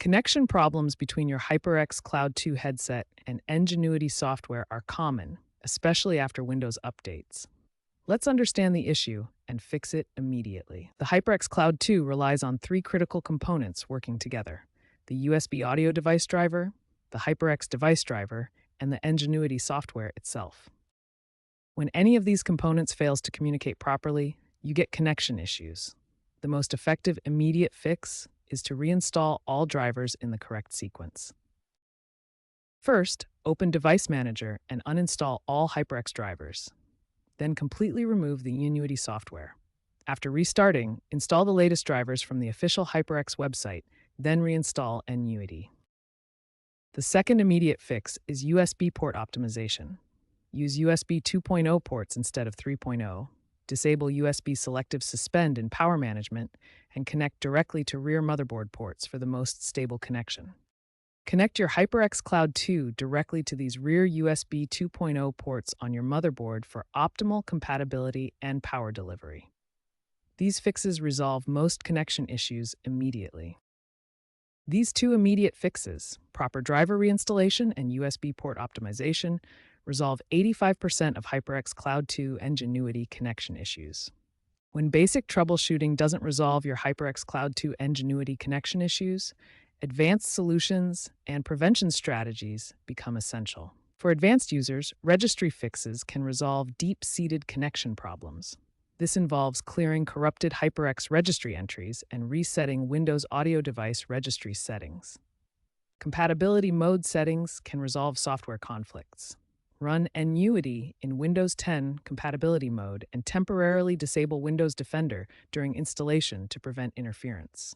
Connection problems between your HyperX Cloud 2 headset and NGENUITY software are common, especially after Windows updates. Let's understand the issue and fix it immediately. The HyperX Cloud 2 relies on three critical components working together: the USB audio device driver, the HyperX device driver, and the NGENUITY software itself. When any of these components fails to communicate properly, you get connection issues. The most effective immediate fix is to reinstall all drivers in the correct sequence. First, open Device Manager and uninstall all HyperX drivers. Then completely remove the NGENUITY software. After restarting, install the latest drivers from the official HyperX website, then reinstall NGENUITY. The second immediate fix is USB port optimization. Use USB 2.0 ports instead of 3.0. Disable USB Selective Suspend in Power Management, and connect directly to rear motherboard ports for the most stable connection. Connect your HyperX Cloud 2 directly to these rear USB 2.0 ports on your motherboard for optimal compatibility and power delivery. These fixes resolve most connection issues immediately. These two immediate fixes, proper driver reinstallation and USB port optimization, resolve 85% of HyperX Cloud 2 NGENUITY connection issues. When basic troubleshooting doesn't resolve your HyperX Cloud 2 NGENUITY connection issues, advanced solutions and prevention strategies become essential. For advanced users, registry fixes can resolve deep-seated connection problems. This involves clearing corrupted HyperX registry entries and resetting Windows audio device registry settings. Compatibility mode settings can resolve software conflicts. Run NGENUITY in Windows 10 compatibility mode and temporarily disable Windows Defender during installation to prevent interference.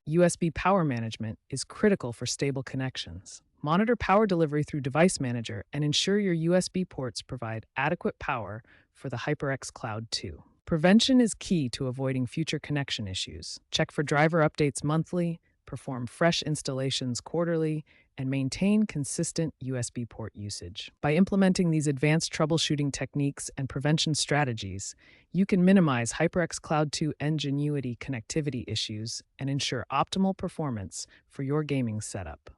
USB power management is critical for stable connections. Monitor power delivery through Device Manager and ensure your USB ports provide adequate power for the HyperX Cloud 2. Prevention is key to avoiding future connection issues. Check for driver updates monthly, perform fresh installations quarterly, and maintain consistent USB port usage. By implementing these advanced troubleshooting techniques and prevention strategies, you can minimize HyperX Cloud 2 NGENUITY connectivity issues and ensure optimal performance for your gaming setup.